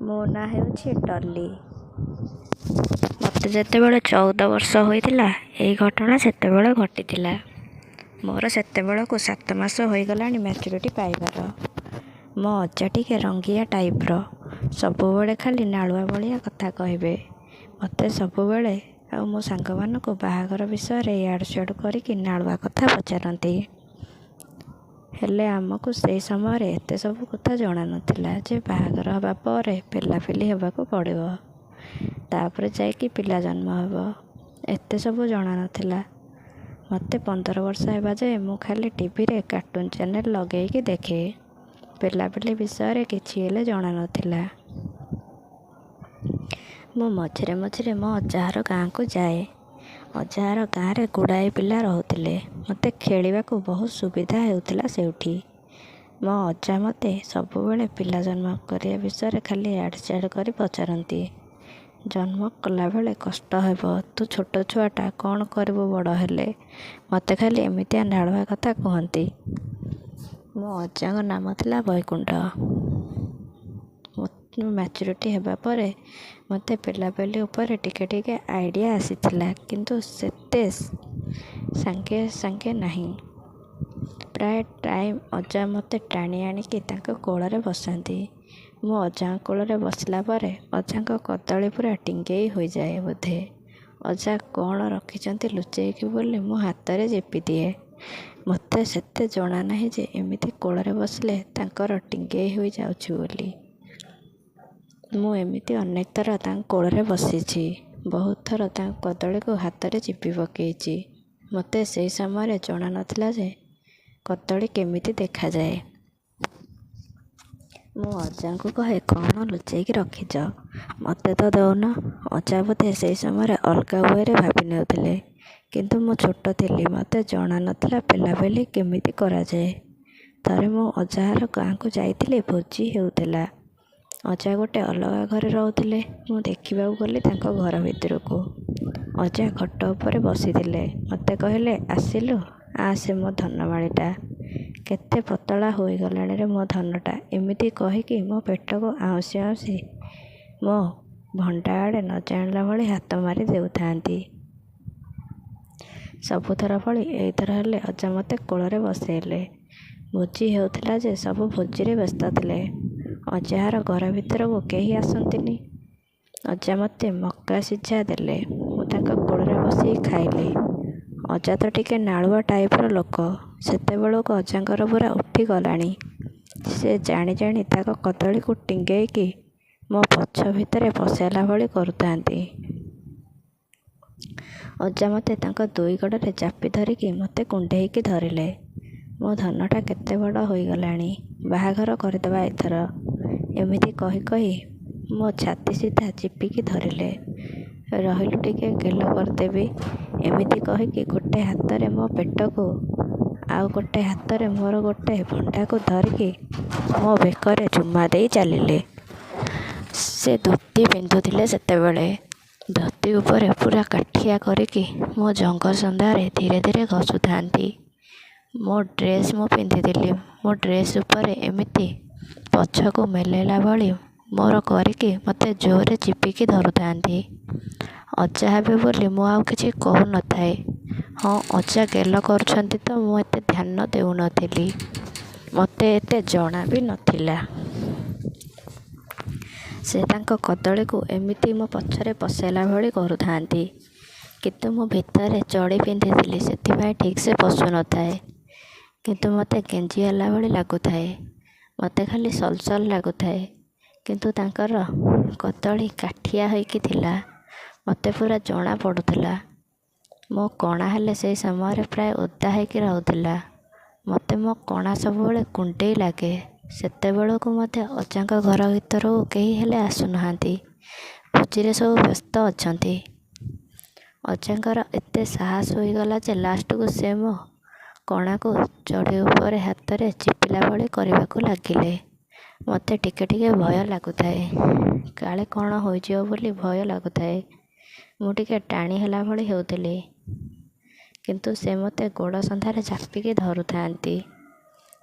ମୋ ନାଁ ହେଉଛି ଟଲି। ମୋତେ ଯେତେବେଳେ 14 ବର୍ଷ ହୋଇଥିଲା ଏହି ଘଟଣା ସେତେବେଳେ ଘଟିଥିଲା। ମୋର ସେତେବେଳକୁ 7 ମାସ ହୋଇଗଲାଣି ମ୍ୟାଚୁରିଟି ପାଇବାର। ମୋ ଅଜା ଟିକେ ରଙ୍ଗିଆ ଟାଇପ୍ର, ସବୁବେଳେ ଖାଲି ନାଳୁଆ ଭଳିଆ କଥା କହିବେ। ମୋତେ ସବୁବେଳେ ଆଉ ମୋ ସାଙ୍ଗମାନଙ୍କୁ ବାହାଘର ବିଷୟରେ ଇଆଡ଼ୁ ସିଆଡ଼ୁ କରିକି ନାଳୁଆ କଥା ପଚାରନ୍ତି। ହେଲେ ଆମକୁ ସେଇ ସମୟରେ ଏତେ ସବୁ କଥା ଜଣା ନଥିଲା ଯେ ବାହାଘର ହେବା ପରେ ପିଲାପିଲି ହେବାକୁ ପଡ଼ିବ, ତାପରେ ଯାଇକି ପିଲା ଜନ୍ମ ହେବ, ଏତେ ସବୁ ଜଣା ନଥିଲା। ମୋତେ 15 ବର୍ଷ ହେବା ଯାଏ ମୁଁ ଖାଲି ଟିଭିରେ କାର୍ଟୁନ୍ ଚ୍ୟାନେଲ୍ ଲଗେଇକି ଦେଖେ। ପିଲାପିଲି ବିଷୟରେ କିଛି ହେଲେ ଜଣା ନଥିଲା। ମୁଁ ମଝିରେ ମଝିରେ ମୋ ଅଜାଘର ଗାଁକୁ ଯାଏ। ଅଜାଘର ଗାଁରେ ଗୁଡ଼ାଏ ପିଲା ରହୁଥିଲେ। ମୋତେ ଖେଳିବାକୁ ବହୁତ ସୁବିଧା ହେଉଥିଲା ସେଇଠି। ମୋ ଅଜା ମୋତେ ସବୁବେଳେ ପିଲା ଜନ୍ମ କରିବା ବିଷୟରେ ଖାଲି ଇଆଡ଼େ ସିଆଡ଼େ କରି ପଚାରନ୍ତି। ଜନ୍ମ କଲାବେଳେ କଷ୍ଟ ହେବ, ତୁ ଛୋଟ ଛୁଆଟା, କ'ଣ କରିବୁ ବଡ଼ ହେଲେ? ମୋତେ ଖାଲି ଏମିତିଆ ନାଳୁଆ କଥା କୁହନ୍ତି। ମୋ ଅଜାଙ୍କ ନାମ ଥିଲା ବୈକୁଣ୍ଠ। ମ୍ୟାଚୁରିଟି ହେବା ପରେ ମୋତେ ପିଲାପିଲି ଉପରେ ଟିକେ ଟିକେ ଆଇଡ଼ିଆ ଆସିଥିଲା, କିନ୍ତୁ ସେତେ ସାଙ୍ଗେ ସାଙ୍ଗେ ନାହିଁ। ପ୍ରାୟ ଟାଇମ୍ ଅଜା ମୋତେ ଟାଣି ଆଣିକି ତାଙ୍କ କୋଳରେ ବସାନ୍ତି। ମୁଁ ଅଜାଙ୍କ କୋଳରେ ବସିଲା ପରେ ଅଜାଙ୍କ କଦଳୀ ପୁରା ଟିଙ୍ଗେଇ ହୋଇଯାଏ ବୋଧେ। ଅଜା କ'ଣ ରଖିଛନ୍ତି ଲୁଚେଇକି ବୋଲି ମୁଁ ହାତରେ ଚିପିଦିଏ। ମୋତେ ସେତେ ଜଣା ନାହିଁ ଯେ ଏମିତି କୋଳରେ ବସିଲେ ତାଙ୍କର ଟିଙ୍ଗେଇ ହୋଇଯାଉଛି ବୋଲି। ମୁଁ ଏମିତି ଅନେକ ଥର ତାଙ୍କ କୋଳରେ ବସିଛି। ବହୁତ ଥର ତାଙ୍କ କଦଳୀକୁ ହାତରେ ଚିପି ପକେଇଛି। ମୋତେ ସେଇ ସମୟରେ ଜଣା ନଥିଲା ଯେ କଦଳୀ କେମିତି ଦେଖାଯାଏ। ମୁଁ ଅଜାଙ୍କୁ କହେ, କ'ଣ ଲୁଚେଇକି ରଖିଛ, ମୋତେ ତ ଦେଉନ। ଅଜା ବୋଧେ ସେଇ ସମୟରେ ଅଲଗା ୱେରେ ଭାବି ନେଉଥିଲେ, କିନ୍ତୁ ମୁଁ ଛୋଟ ଥିଲି, ମୋତେ ଜଣା ନଥିଲା ପିଲାପିଲି କେମିତି କରାଯାଏ। ଥରେ ମୁଁ ଅଜାଘର ଗାଁକୁ ଯାଇଥିଲି, ଭୋଜି ହେଉଥିଲା। ଅଜା ଗୋଟେ ଅଲଗା ଘରେ ରହୁଥିଲେ। ମୁଁ ଦେଖିବାକୁ ଗଲି ତାଙ୍କ ଘର ଭିତରକୁ। ଅଜା ଖଟ ଉପରେ ବସିଥିଲେ। ମୋତେ କହିଲେ, ଆସିଲୁ, ଆସେ ମୋ ଧନମାଳିଟା, କେତେ ପତଳା ହୋଇଗଲାଣି ରେ ମୋ ଧନଟା। ଏମିତି କହିକି ମୋ ପେଟକୁ ଆଉଁସି ଆଉଁସି ମୋ ଭଣ୍ଡା ଆଡ଼େ ନ ଜାଣିଲା ଭଳି ହାତ ମାରି ଦେଉଥାନ୍ତି। ସବୁଥର ଭଳି ଏଇଥର ହେଲେ ଅଜା ମୋତେ କୋଳରେ ବସେଇଲେ। ଭୋଜି ହେଉଥିଲା ଯେ ସବୁ ଭୋଜିରେ ବ୍ୟସ୍ତ ଥିଲେ। ଅଜାଘର ଘର ଭିତରକୁ କେହି ଆସନ୍ତିନି। ଅଜା ମୋତେ ମକା ସିଝା ଦେଲେ। ମୁଁ ତାଙ୍କ କୋଳରେ ବସିକି ଖାଇଲି। ଅଜା ତ ଟିକେ ନାଳୁଆ ଟାଇପ୍ର ଲୋକ। ସେତେବେଳକୁ ଅଜାଙ୍କର ପୁରା ଉଠିଗଲାଣି। ସେ ଜାଣି ଜାଣି ତାଙ୍କ କଦଳୀକୁ ଟିଙ୍ଗେଇକି ମୋ ପଛ ଭିତରେ ପଶେଇଲା ଭଳି କରୁଥାନ୍ତି। ଅଜା ମୋତେ ତାଙ୍କ ଦୁଇ ଗୋଡ଼ରେ ଚାପି ଧରିକି ମୋତେ କୁଣ୍ଢେଇକି ଧରିଲେ। ମୋ ଧନଟା କେତେ ବଡ଼ ହୋଇଗଲାଣି, ବାହାଘର କରିଦେବା ଏଥର, ଏମିତି କହି କହି ମୋ ଛାତି ସିଧା ଚିପିକି ଧରିଲେ। ରହିଲୁ ଟିକେ ଗେଲ କରିଦେବି, ଏମିତି କହିକି ଗୋଟେ ହାତରେ ମୋ ପେଟକୁ ଆଉ ଗୋଟେ ହାତରେ ମୋର ଗୋଟେ ଭଣ୍ଡାକୁ ଧରିକି ମୋ ବେକରେ ଚୁମା ଦେଇ ଚାଲିଲେ। ସେ ଧୋତି ପିନ୍ଧୁଥିଲେ ସେତେବେଳେ। ଧୋତି ଉପରେ ପୁରା କାଠିଆ କରିକି ମୋ ଜଙ୍ଘ ସନ୍ଧାରେ ଧୀରେ ଧୀରେ ଘଷୁଥାନ୍ତି। ମୋ ଡ୍ରେସ୍ ମୁଁ ପିନ୍ଧିଥିଲି। ମୋ ଡ୍ରେସ୍ ଉପରେ ଏମିତି ପଛକୁ ମେଲେଇଲା ଭଳି ମୋର କରିକି ମୋତେ ଜୋରରେ ଚିପିକି ଧରୁଥାନ୍ତି। ଅଜା ହେବେ ବୋଲି ମୁଁ ଆଉ କିଛି କହୁନଥାଏ। ହଁ, ଅଜା ଗେଲ କରୁଛନ୍ତି ତ ମୁଁ ଏତେ ଧ୍ୟାନ ଦେଉନଥିଲି। ମୋତେ ଏତେ ଜଣା ବି ନଥିଲା। ସେ ତାଙ୍କ କଦଳୀକୁ ଏମିତି ମୋ ପଛରେ ପଶେଇଲା ଭଳି କରୁଥାନ୍ତି, କିନ୍ତୁ ମୁଁ ଭିତରେ ଚଡ଼ି ପିନ୍ଧିଥିଲି, ସେଥିପାଇଁ ଠିକ୍ସେ ପଶୁନଥାଏ। କିନ୍ତୁ ମୋତେ ଗେଞ୍ଜି ହେଲା ଭଳି ଲାଗୁଥାଏ। ମୋତେ ଖାଲି ସଲସଲ ଲାଗୁଥାଏ। କିନ୍ତୁ ତାଙ୍କର କଦଳୀ କାଠିଆ ହୋଇକି ଥିଲା। ମୋତେ ପୁରା ଜଣା ପଡ଼ୁଥିଲା। ମୋ କଣା ହେଲେ ସେଇ ସମୟରେ ପ୍ରାୟ ଓଦା ହେଇକି ରହୁଥିଲା। ମୋତେ ମୋ କଣା ସବୁବେଳେ କୁଣ୍ଡେଇ ଲାଗେ। ସେତେବେଳକୁ ମଧ୍ୟ ଅଜାଙ୍କ ଘର ଭିତରକୁ କେହି ହେଲେ ଆସୁନାହାନ୍ତି। ଭୋଜିରେ ସବୁ ବ୍ୟସ୍ତ ଅଛନ୍ତି। ଅଜାଙ୍କର ଏତେ ସାହସ ହୋଇଗଲା ଯେ ଲାଷ୍ଟକୁ ସେ ମୋ କଣାକୁ ଚଡ଼ି ଉପରେ ହାତରେ ଚିପିଲା ଭଳି କରିବାକୁ ଲାଗିଲେ। ମୋତେ ଟିକେ ଟିକେ ଭୟ ଲାଗୁଥାଏ। କାଳେ କ'ଣ ହୋଇଯିବ ବୋଲି ଭୟ ଲାଗୁଥାଏ। ମୁଁ ଟିକେ ଟାଣି ହେଲା ଭଳି ହେଉଥିଲି, କିନ୍ତୁ ସେ ମୋତେ ଗୋଡ଼ ସନ୍ଧାରେ ଚାପିକି ଧରୁଥାନ୍ତି।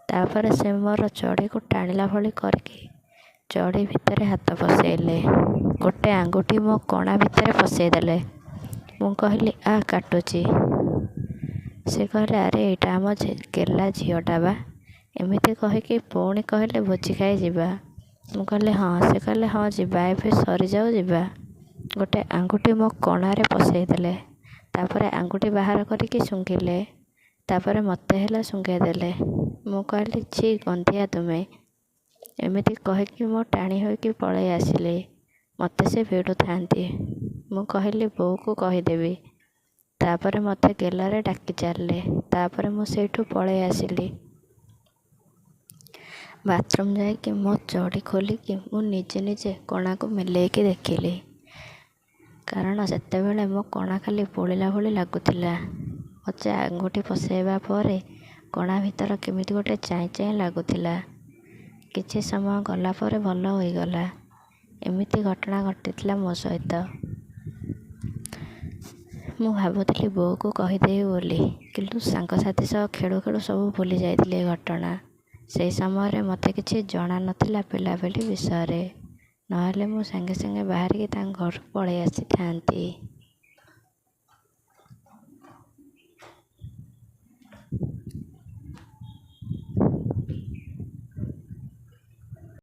ତାପରେ ସେ ମୋର ଚଡ଼ିକୁ ଟାଣିଲା ଭଳି କରିକି ଚଡ଼ି ଭିତରେ ହାତ ପଶେଇଲେ। ଗୋଟେ ଆଙ୍ଗୁଠି ମୋ କଣା ଭିତରେ ପଶେଇଦେଲେ। ମୁଁ କହିଲି କାଟୁଛି। ସେ କହିଲେ ଆରେ ଏଇଟା ଆମ ଗେଲା ଝିଅଟା ବା। ଏମିତି କହିକି ପୁଣି କହିଲେ ଭୋଜି ଖାଇ ଯିବା। ମୁଁ କହିଲି ହଁ। ସେ କହିଲେ ହଁ ଯିବା, ଏବେ ସରିଯାଉ ଯିବା। ଗୋଟେ ଆଙ୍ଗୁଠି ମୋ କଣାରେ ପଶେଇ ଦେଲେ, ତାପରେ ଆଙ୍ଗୁଠି ବାହାର କରିକି ଶୁଙ୍ଘିଲେ, ତାପରେ ମୋତେ ହେଲେ ଶୁଙ୍ଘେଇ ଦେଲେ। ମୁଁ କହିଲି ଛି ଗନ୍ଧିଆ ତୁମେ। ଏମିତି କହିକି ମୁଁ ଟାଣି ହୋଇକି ପଳେଇ ଆସିଲି। ମୋତେ ସେ ଭିଡ଼ୁଥାନ୍ତି। ମୁଁ କହିଲି ବୋଉକୁ କହିଦେବି। ତାପରେ ମୋତେ ଗେଲାରେ ଡାକି ଚାଲିଲେ। ତାପରେ ମୁଁ ସେଇଠୁ ପଳେଇ ଆସିଲି। ବାଥରୁମ୍ ଯାଇକି ମୋ ଚଡ଼ି ଖୋଲିକି ମୁଁ ନିଜେ କଣାକୁ ମେଲେଇକି ଦେଖିଲି। କାରଣ ସେତେବେଳେ ମୋ କଣା ଖାଲି ପୋଡ଼ିଲା ଭଳି ଲାଗୁଥିଲା। ମୋତେ ଆଙ୍ଗୁଠି ପଶେଇବା ପରେ କଣା ଭିତର କେମିତି ଗୋଟେ ଚାଇଁ ଲାଗୁଥିଲା। କିଛି ସମୟ ଗଲା ପରେ ଭଲ ହୋଇଗଲା। ଏମିତି ଘଟଣା ଘଟିଥିଲା ମୋ ସହିତ। ମୁଁ ଭାବୁଥିଲି ବୋଉକୁ କହିଦେବି ବୋଲି, କିନ୍ତୁ ସାଙ୍ଗସାଥି ସହ ଖେଳୁ ଖେଳୁ ସବୁ ଭୁଲି ଯାଇଥିଲି ଏ ଘଟଣା। ସେହି ସମୟରେ ମୋତେ କିଛି ଜଣା ନଥିଲା ପିଲାପିଲି ବିଷୟରେ, ନହେଲେ ମୁଁ ସାଙ୍ଗେ ବାହାରିକି ତାଙ୍କ ଘରକୁ ପଳେଇ ଆସିଥାନ୍ତି।